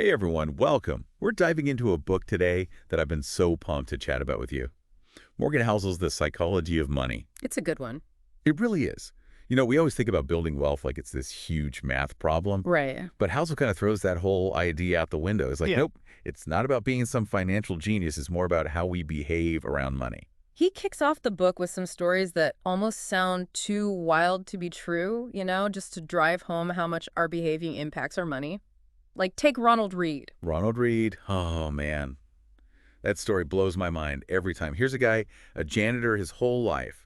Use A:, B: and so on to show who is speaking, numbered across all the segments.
A: Hey everyone, welcome. We're diving into a book today that I've been so pumped to chat about with you. Morgan Housel's The Psychology of Money.
B: It's a good one.
A: It really is. We always think about building wealth like it's this huge math problem,
B: Right.
A: but Housel kind of throws that whole idea out the window. It's like,
C: Yeah.
A: nope, it's not about being some financial genius. It's more about how we behave around money.
B: He kicks off the book with some stories that almost sound too wild to be true, just to drive home how much our behavior impacts our money. Like, take Ronald Reed.
A: Ronald Reed, oh man, that story blows my mind every time. Here's a guy, a janitor his whole life,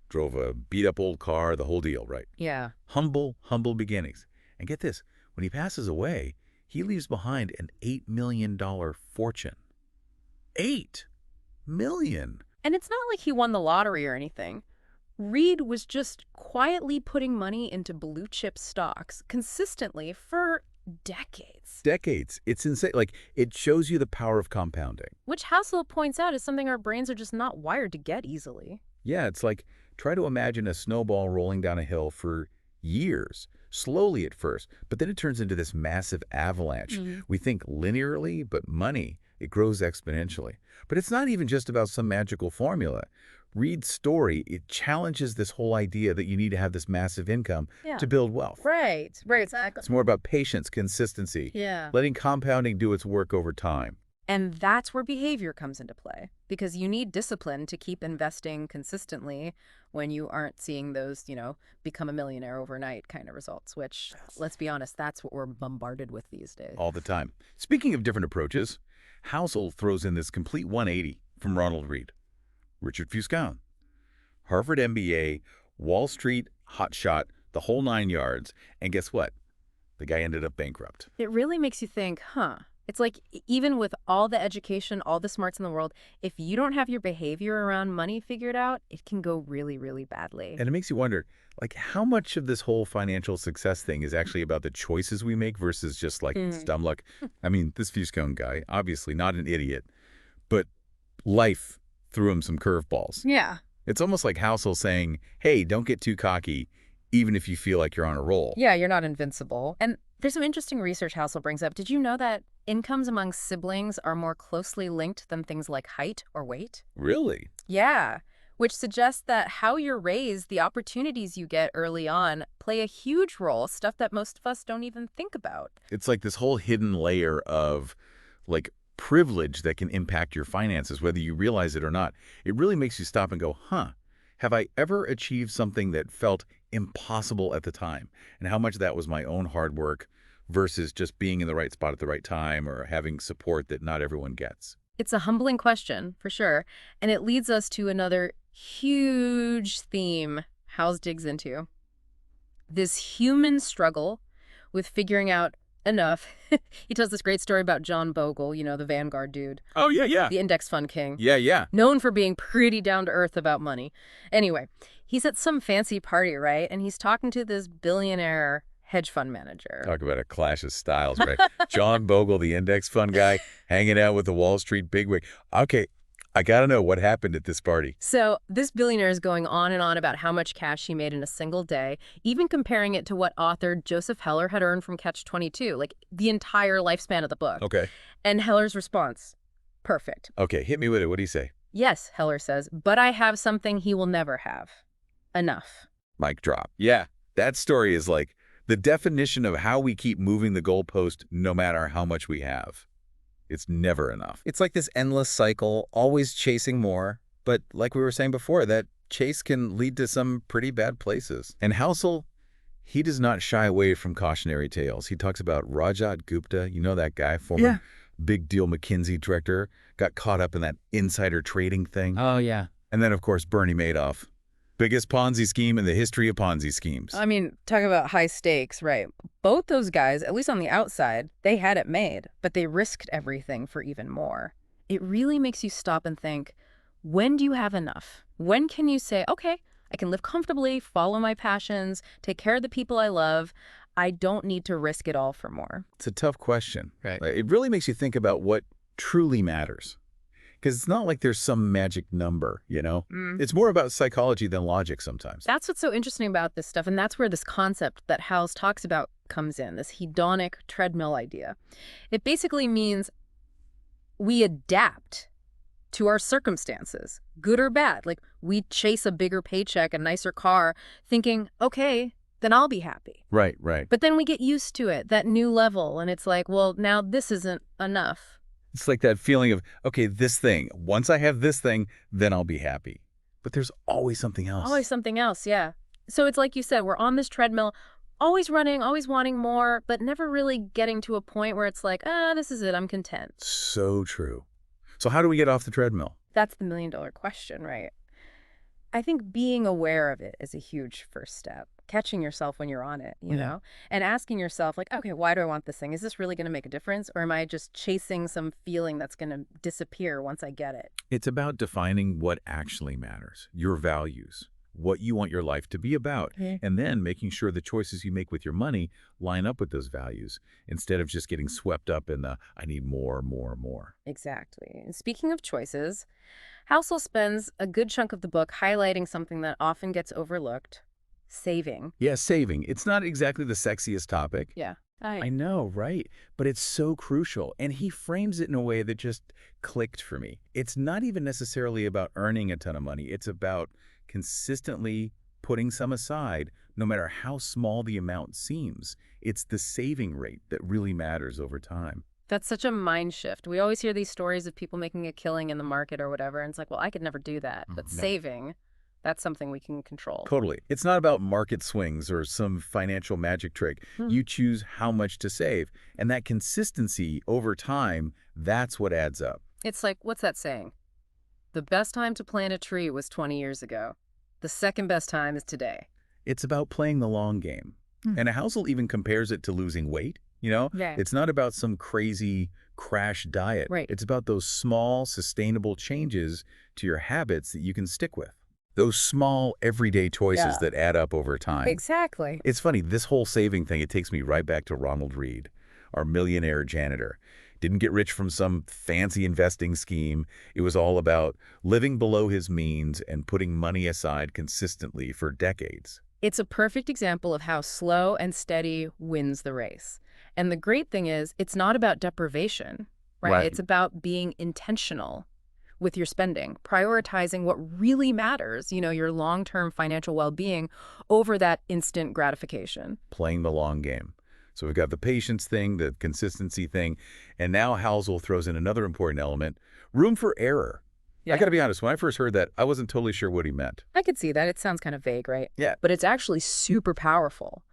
A: drove a beat-up old car, the whole deal, right?
B: Yeah.
A: Humble beginnings. And get this, when he passes away, he leaves behind an $8 million fortune. $8 million!
B: And it's not like he won the lottery or anything. Reed was just quietly putting money into blue chip stocks consistently for decades.
A: Decades. It's insane. Like, it shows you the power of compounding.
B: Which Housel points out is something our brains are just not wired to get easily.
A: Yeah, it's like, try to imagine a snowball rolling down a hill for years, slowly at first, but then it turns into this massive avalanche. We think linearly, but money, it grows exponentially. But it's not even just about some magical formula. Reed's story, it challenges this whole idea that you need to have this massive income to build wealth.
B: Right, exactly.
A: It's more about patience, consistency,
B: Yeah.
A: letting compounding do its work over time.
B: And that's where behavior comes into play, because you need discipline to keep investing consistently when you aren't seeing those, become a millionaire overnight kind of results, which, let's be honest, that's what we're bombarded with these days.
A: All the time. Speaking of different approaches, Housel throws in this complete 180 from Ronald Reed. Richard Fuscon, Harvard MBA, Wall Street hotshot, the whole 9 yards, and guess what? The guy ended up bankrupt.
B: It really makes you think, It's like, even with all the education, all the smarts in the world, if you don't have your behavior around money figured out, it can go really, really badly.
A: And it makes you wonder, like, how much of this whole financial success thing is actually about the choices we make versus just, like, dumb luck? I mean, this Fuscon guy, obviously not an idiot, but life threw him some curveballs.
B: Yeah.
A: It's almost like Housel saying, hey, don't get too cocky, even if you feel like you're on a roll.
B: Yeah, you're not invincible. And there's some interesting research Housel brings up. Did you know that incomes among siblings are more closely linked than things like height or weight?
A: Really?
B: Yeah, which suggests that how you're raised, the opportunities you get early on, play a huge role, stuff that most of us don't even think about.
A: It's like this whole hidden layer of, like, privilege that can impact your finances, whether you realize it or not. It really makes you stop and go, have I ever achieved something that felt impossible at the time? And how much of that was my own hard work versus just being in the right spot at the right time or having support that not everyone gets?
B: It's a humbling question, for sure. And it leads us to another huge theme House digs into. This human struggle with figuring out enough. He tells this great story about John Bogle, the Vanguard dude.
A: Oh, yeah.
B: The index fund king.
A: Yeah.
B: Known for being pretty down to earth about money. Anyway, he's at some fancy party, right? And he's talking to this billionaire hedge fund manager.
A: Talk about a clash of styles, right? John Bogle, the index fund guy, hanging out with the Wall Street bigwig. Okay, I got to know what happened at this party.
B: So this billionaire is going on and on about how much cash he made in a single day, even comparing it to what author Joseph Heller had earned from Catch-22, like the entire lifespan of the book.
A: Okay.
B: And Heller's response, perfect.
A: Okay, hit me with it. What do you say?
B: Yes, Heller says, but I have something he will never have. Enough.
A: Mic drop. Yeah, that story is like the definition of how we keep moving the goalpost no matter how much we have. It's never enough.
C: It's like this endless cycle, always chasing more. But like we were saying before, that chase can lead to some pretty bad places.
A: And Housel, he does not shy away from cautionary tales. He talks about Rajat Gupta, that guy, former big deal McKinsey director, got caught up in that insider trading thing.
C: Oh, yeah.
A: And then, of course, Bernie Madoff. Biggest Ponzi scheme in the history of Ponzi schemes.
B: I mean, talk about high stakes, right? Both those guys, at least on the outside, they had it made, but they risked everything for even more. It really makes you stop and think, when do you have enough? When can you say, okay, I can live comfortably, follow my passions, take care of the people I love. I don't need to risk it all for more.
A: It's a tough question.
C: Right.
A: It really makes you think about what truly matters. Because it's not like there's some magic number, It's more about psychology than logic sometimes.
B: That's what's so interesting about this stuff, and that's where this concept that House talks about comes in, this hedonic treadmill idea. It basically means we adapt to our circumstances, good or bad. Like, we chase a bigger paycheck, a nicer car, thinking, okay, then I'll be happy.
A: Right, right.
B: But then we get used to it, that new level, and it's like, well, now this isn't enough.
A: It's like that feeling of, okay, this thing, once I have this thing, then I'll be happy. But there's always something else.
B: Always something else, yeah. So it's like you said, we're on this treadmill, always running, always wanting more, but never really getting to a point where it's like, this is it, I'm content.
A: So true. So how do we get off the treadmill?
B: That's the million-dollar question, right? I think being aware of it is a huge first step. Catching yourself when you're on it, you know? And asking yourself, like, okay, why do I want this thing? Is this really going to make a difference? Or am I just chasing some feeling that's going to disappear once I get it?
A: It's about defining what actually matters, your values, what you want your life to be about, and then making sure the choices you make with your money line up with those values instead of just getting swept up in the, I need more, more, more.
B: Exactly. And speaking of choices, Housel spends a good chunk of the book highlighting something that often gets overlooked: saving.
A: Yeah, saving. It's not exactly the sexiest topic.
B: Yeah.
A: I know, right? But it's so crucial. And he frames it in a way that just clicked for me. It's not even necessarily about earning a ton of money. It's about consistently putting some aside, no matter how small the amount seems. It's the saving rate that really matters over time.
B: That's such a mind shift. We always hear these stories of people making a killing in the market or whatever, and it's like, well, I could never do that. But
A: No.
B: saving, that's something we can control.
A: Totally. It's not about market swings or some financial magic trick. You choose how much to save. And that consistency over time, that's what adds up.
B: It's like, what's that saying? The best time to plant a tree was 20 years ago. The second best time is today.
A: It's about playing the long game. And Housel even compares it to losing weight. You know,
B: Yeah.
A: It's not about some crazy crash diet.
B: Right.
A: It's about those small, sustainable changes to your habits that you can stick with. Those small, everyday choices that add up over time.
B: Exactly.
A: It's funny, this whole saving thing, it takes me right back to Ronald Reed, our millionaire janitor. Didn't get rich from some fancy investing scheme. It was all about living below his means and putting money aside consistently for decades.
B: It's a perfect example of how slow and steady wins the race. And the great thing is, it's not about deprivation, right? It's about being intentional with your spending, prioritizing what really matters, your long-term financial well-being over that instant gratification.
A: Playing the long game. So we've got the patience thing, the consistency thing, and now Housel throws in another important element, room for error.
B: Yeah.
A: I got to be honest, when I first heard that, I wasn't totally sure what he meant.
B: I could see that. It sounds kind of vague, right?
A: Yeah.
B: But it's actually super powerful.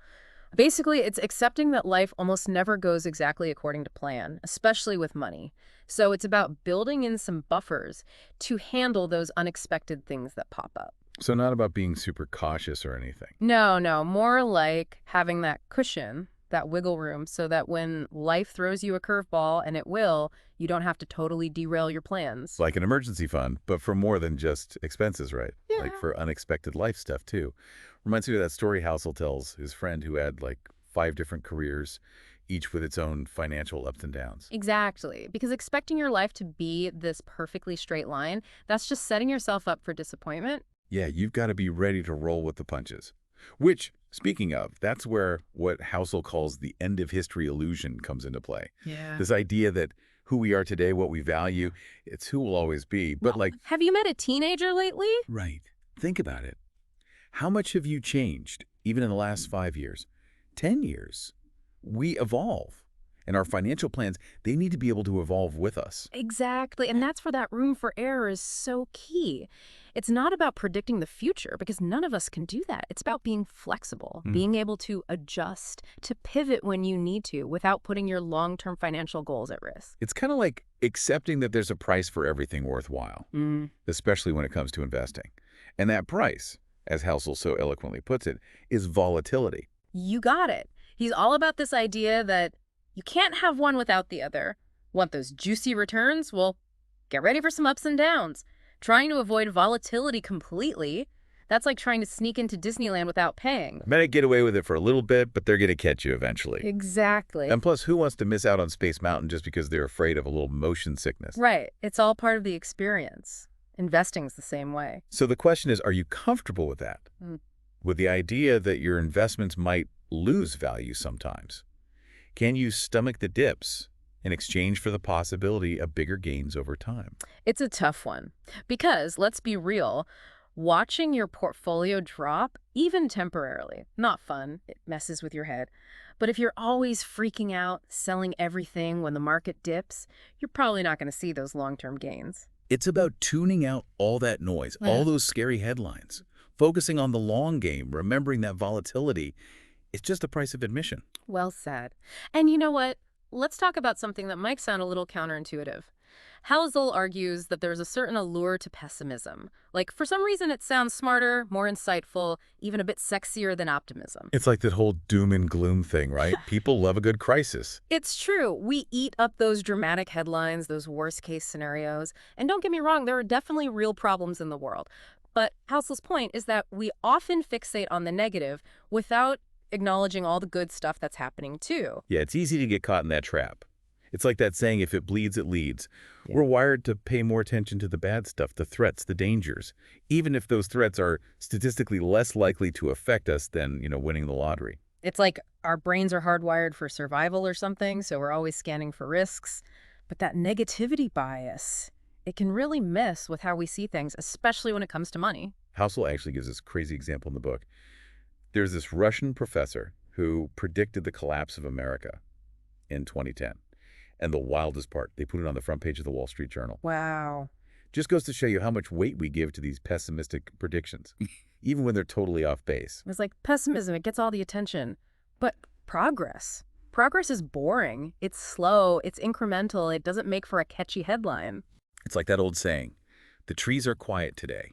B: Basically, it's accepting that life almost never goes exactly according to plan, especially with money. So it's about building in some buffers to handle those unexpected things that pop up.
A: So not about being super cautious or anything.
B: No, more like having that cushion, that wiggle room, so that when life throws you a curveball, and it will, you don't have to totally derail your plans.
A: Like an emergency fund, but for more than just expenses, right?
B: Yeah.
A: Like for unexpected life stuff, too. Reminds me of that story Housel tells his friend who had like 5 different careers, each with its own financial ups and downs.
B: Exactly. Because expecting your life to be this perfectly straight line, that's just setting yourself up for disappointment.
A: Yeah, you've got to be ready to roll with the punches. Which, speaking of, that's where what Housel calls the end of history illusion comes into play.
B: Yeah.
A: This idea that who we are today, what we value, it's who we'll always be. But
B: Have you met a teenager lately?
A: right, think about it. How much have you changed, even in the last 5 years, 10 years? We evolve. And our financial plans, they need to be able to evolve with us.
B: Exactly. And that's where that room for error is so key. It's not about predicting the future, because none of us can do that. It's about being flexible, being able to adjust, to pivot when you need to without putting your long-term financial goals at risk.
A: It's kind of like accepting that there's a price for everything worthwhile, especially when it comes to investing. And that price, as Housel so eloquently puts it, is volatility.
B: You got it. He's all about this idea that you can't have one without the other. Want those juicy returns? Well, get ready for some ups and downs. Trying to avoid volatility completely, that's like trying to sneak into Disneyland without paying.
A: Might get away with it for a little bit, but they're going to catch you eventually.
B: Exactly.
A: And plus, who wants to miss out on Space Mountain just because they're afraid of a little motion sickness?
B: Right. It's all part of the experience. Investing's the same way.
A: So the question is, are you comfortable with that? With the idea that your investments might lose value sometimes. Can you stomach the dips in exchange for the possibility of bigger gains over time?
B: It's a tough one because, let's be real, watching your portfolio drop, even temporarily, not fun. It messes with your head. But if you're always freaking out, selling everything when the market dips, you're probably not going to see those long-term gains.
A: It's about tuning out all that noise, all those scary headlines, focusing on the long game, remembering that volatility is just the price of admission.
B: Well said. And you know what? Let's talk about something that might sound a little counterintuitive. Housel argues that there's a certain allure to pessimism. Like, for some reason, it sounds smarter, more insightful, even a bit sexier than optimism.
A: It's like that whole doom and gloom thing, right? People love a good crisis.
B: It's true. We eat up those dramatic headlines, those worst-case scenarios. And don't get me wrong, there are definitely real problems in the world. But Housel's point is that we often fixate on the negative without acknowledging all the good stuff that's happening too.
A: Yeah, it's easy to get caught in that trap. It's like that saying, if it bleeds, it leads. We're wired to pay more attention to the bad stuff, the threats, the dangers, even if those threats are statistically less likely to affect us than, winning the lottery.
B: It's like our brains are hardwired for survival or something, so we're always scanning for risks. But that negativity bias, it can really mess with how we see things, especially when it comes to money.
A: Housel actually gives this crazy example in the book. There's this Russian professor who predicted the collapse of America in 2010. And the wildest part, they put it on the front page of the Wall Street Journal.
B: Wow.
A: Just goes to show you how much weight we give to these pessimistic predictions, even when they're totally off base.
B: It's like pessimism, it gets all the attention. But progress is boring. It's slow, it's incremental, it doesn't make for a catchy headline.
A: It's like that old saying, the trees are quiet today.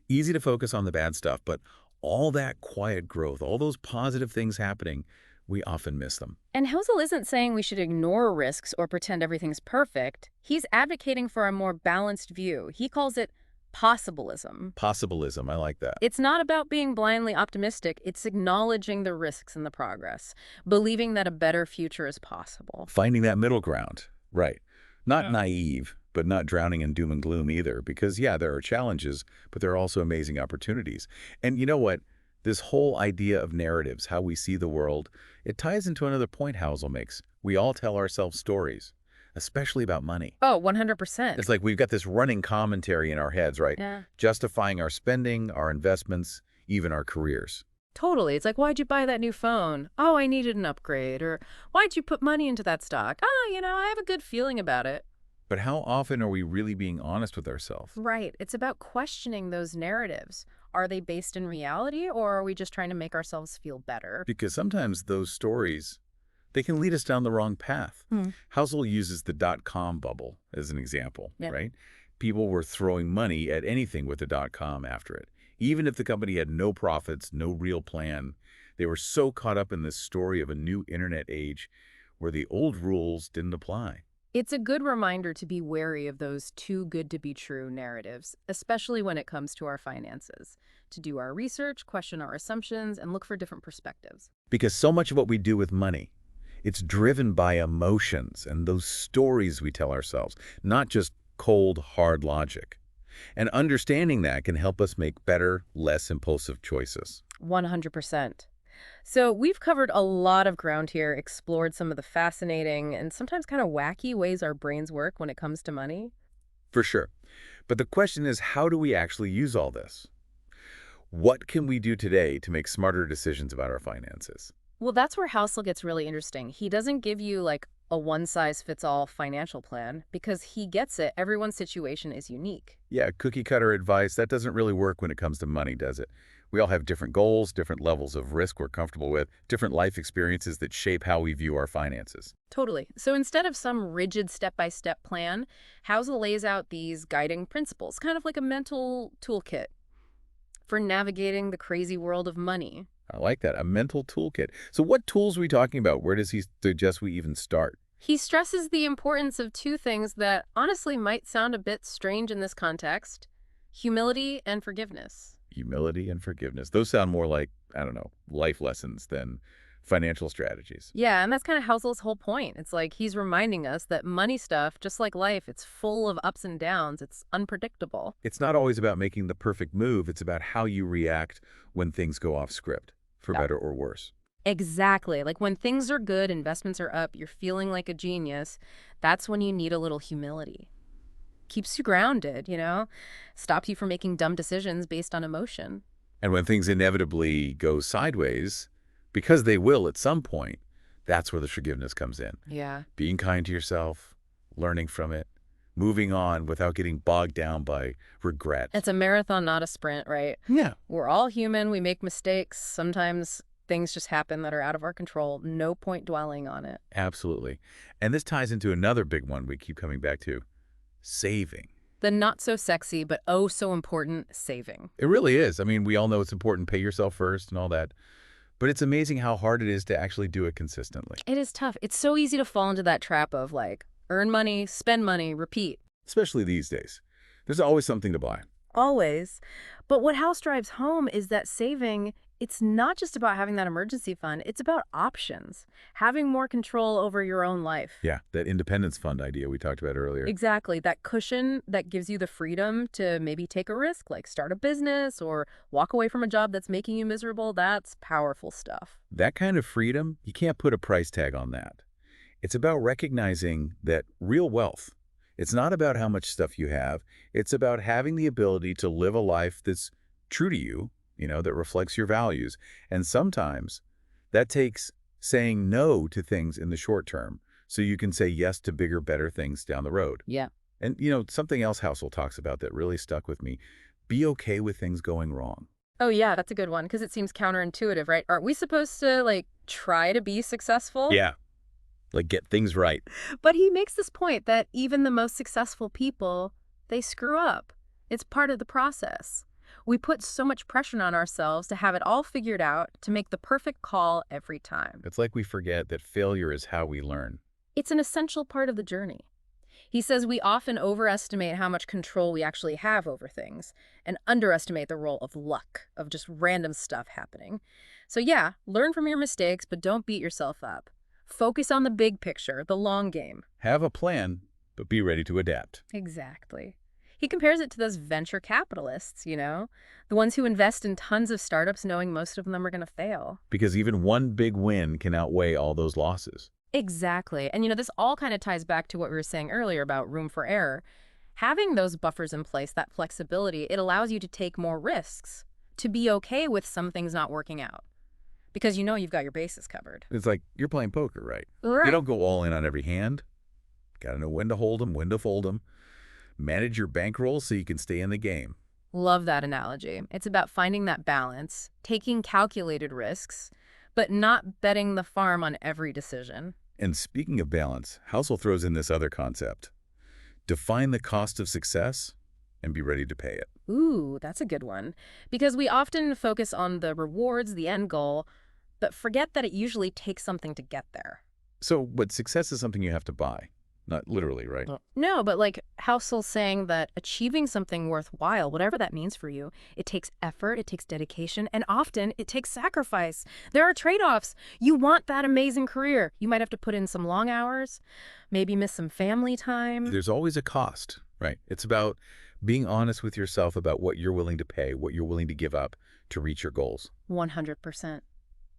A: Easy to focus on the bad stuff, but all that quiet growth, all those positive things happening, we often miss them.
B: And Housel isn't saying we should ignore risks or pretend everything's perfect. He's advocating for a more balanced view. He calls it possibilism.
A: Possibilism, I like that.
B: It's not about being blindly optimistic. It's acknowledging the risks and the progress, believing that a better future is possible.
A: Finding that middle ground, right. Not naive, but not drowning in doom and gloom either, because, yeah, there are challenges, but there are also amazing opportunities. And you know what? This whole idea of narratives, how we see the world, it ties into another point Housel makes. We all tell ourselves stories, especially about money.
B: Oh, 100%.
A: It's like we've got this running commentary in our heads, right?
B: Yeah.
A: Justifying our spending, our investments, even our careers.
B: Totally. It's like, why'd you buy that new phone? Oh, I needed an upgrade. Or why'd you put money into that stock? Oh, I have a good feeling about it.
A: But how often are we really being honest with ourselves?
B: Right. It's about questioning those narratives. Are they based in reality, or are we just trying to make ourselves feel better?
A: Because sometimes those stories, they can lead us down the wrong path. Housel uses the dot-com bubble as an example, right? People were throwing money at anything with the dot-com after it. Even if the company had no profits, no real plan, they were so caught up in this story of a new internet age where the old rules didn't apply.
B: It's a good reminder to be wary of those too good to be true narratives, especially when it comes to our finances. To do our research, question our assumptions, and look for different perspectives.
A: Because so much of what we do with money, it's driven by emotions and those stories we tell ourselves, not just cold, hard logic. And understanding that can help us make better, less impulsive choices.
B: 100%. So we've covered a lot of ground here, explored some of the fascinating and sometimes kind of wacky ways our brains work when it comes to money.
A: For sure. But the question is, how do we actually use all this? What can we do today to make smarter decisions about our finances?
B: Well, that's where Housel gets really interesting. He doesn't give you like a one-size-fits-all financial plan because he gets it. Everyone's situation is unique.
A: Yeah, cookie-cutter advice, that doesn't really work when it comes to money, does it? We all have different goals, different levels of risk we're comfortable with, different life experiences that shape how we view our finances.
B: Totally. So instead of some rigid step-by-step plan, Housel lays out these guiding principles, kind of like a mental toolkit for navigating the crazy world of money.
A: I like that, a mental toolkit. So what tools are we talking about? Where does he suggest we even start?
B: He stresses the importance of two things that honestly might sound a bit strange in this context: humility and forgiveness.
A: Humility and forgiveness. Those sound more like, I don't know, life lessons than financial strategies.
B: Yeah, and that's kind of Housel's whole point. It's like he's reminding us that money stuff, just like life, it's full of ups and downs. It's unpredictable.
A: It's not always about making the perfect move. It's about how you react when things go off script, for better or worse.
B: Exactly. Like when things are good, investments are up, you're feeling like a genius, that's when you need a little humility. Keeps you grounded, stops you from making dumb decisions based on emotion.
A: And when things inevitably go sideways, because they will at some point, that's where the forgiveness comes in.
B: Yeah.
A: Being kind to yourself, learning from it, moving on without getting bogged down by regret.
B: It's a marathon, not a sprint, right?
A: Yeah,
B: We're all human. We make mistakes. Sometimes things just happen that are out of our control. No point dwelling on it.
A: absolutely. And this ties into another big one we keep coming back to, saving.
B: The not so sexy, but oh so important saving.
A: It really is. I mean, we all know it's important, pay yourself first and all that. But it's amazing how hard it is to actually do it consistently,
B: It is tough. It's so easy to fall into that trap of like, earn money, spend money, repeat.
A: especially these days. There's always something to buy.
B: Always. But what House drives home is that saving, it's not just about having that emergency fund, it's about options, having more control over your own life.
A: Yeah, that independence fund idea we talked about earlier.
B: Exactly. That cushion that gives you the freedom to maybe take a risk, like start a business or walk away from a job that's making you miserable, that's powerful stuff.
A: That kind of freedom, you can't put a price tag on that. It's about recognizing that real wealth, it's not about how much stuff you have. It's about having the ability to live a life that's true to you, that reflects your values. And sometimes that takes saying no to things in the short term so you can say yes to bigger, better things down the road.
B: Yeah.
A: And, something else Housel talks about that really stuck with me, be okay with things going wrong.
B: Oh, yeah, that's a good one because it seems counterintuitive, right? Aren't we supposed to, like, try to be successful?
A: Yeah, like get things right.
B: But he makes this point that even the most successful people, they screw up. It's part of the process. We put so much pressure on ourselves to have it all figured out, to make the perfect call every time.
A: It's like we forget that failure is how we learn.
B: It's an essential part of the journey. He says we often overestimate how much control we actually have over things and underestimate the role of luck, of just random stuff happening. So yeah, learn from your mistakes, but don't beat yourself up. Focus on the big picture, the long game.
A: Have a plan, but be ready to adapt.
B: Exactly. He compares it to those venture capitalists, the ones who invest in tons of startups knowing most of them are going to fail.
A: Because even one big win can outweigh all those losses.
B: Exactly. And, this all kind of ties back to what we were saying earlier about room for error. Having those buffers in place, that flexibility, it allows you to take more risks, to be okay with some things not working out. Because you've got your bases covered.
A: It's like you're playing poker, right?
B: Right.
A: You don't go all in on every hand. Got to know when to hold them, when to fold them. Manage your bankroll so you can stay in the game.
B: Love that analogy. It's about finding that balance, taking calculated risks, but not betting the farm on every decision.
A: And speaking of balance, Housel throws in this other concept. Define the cost of success and be ready to pay it.
B: Ooh, that's a good one. Because we often focus on the rewards, the end goal, but forget that it usually takes something to get there.
A: But success is something you have to buy. Not literally, right?
B: No, but like Housel's saying that achieving something worthwhile, whatever that means for you, it takes effort, it takes dedication, and often it takes sacrifice. There are trade-offs. You want that amazing career. You might have to put in some long hours, maybe miss some family time.
A: There's always a cost, right? It's about being honest with yourself about what you're willing to pay, what you're willing to give up to reach your goals.
B: 100%.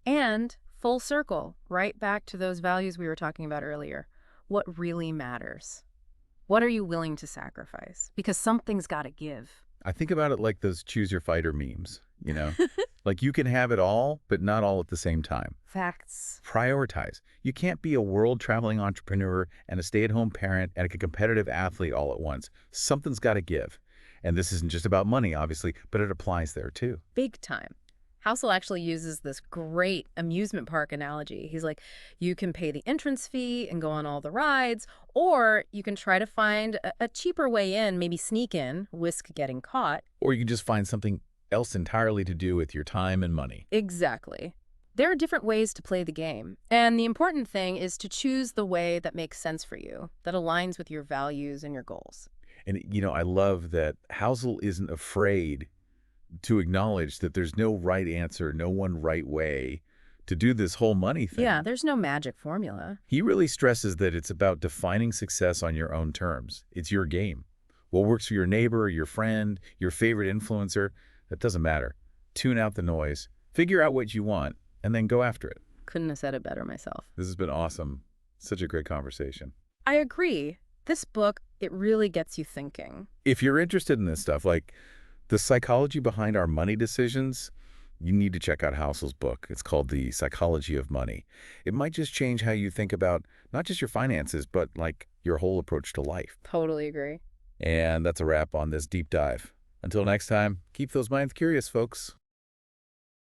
B: And full circle, right back to those values we were talking about earlier. What really matters? What are you willing to sacrifice? Because something's got to give.
A: I think about it like those choose your fighter memes, Like you can have it all, but not all at the same time.
B: Facts.
A: Prioritize. You can't be a world-traveling entrepreneur and a stay-at-home parent and a competitive athlete all at once. Something's got to give. And this isn't just about money, obviously, but it applies there too.
B: Big time. Housel actually uses this great amusement park analogy. He's like, you can pay the entrance fee and go on all the rides, or you can try to find a cheaper way in, maybe sneak in, risk getting caught.
A: Or you can just find something else entirely to do with your time and money.
B: Exactly. There are different ways to play the game. And the important thing is to choose the way that makes sense for you, that aligns with your values and your goals.
A: And, I love that Housel isn't afraid to acknowledge that there's no right answer, no one right way to do this whole money thing.
B: Yeah, there's no magic formula.
A: He really stresses that it's about defining success on your own terms. It's your game. What works for your neighbor, your friend, your favorite influencer, that doesn't matter. Tune out the noise, figure out what you want, and then go after it.
B: Couldn't have said it better myself.
A: This has been awesome. Such a great conversation.
B: I agree. This book, it really gets you thinking.
A: If you're interested in this stuff, like the psychology behind our money decisions, you need to check out Housel's book. It's called The Psychology of Money. It might just change how you think about not just your finances, but like your whole approach to life.
B: Totally agree.
A: And that's a wrap on this deep dive. Until next time, keep those minds curious, folks.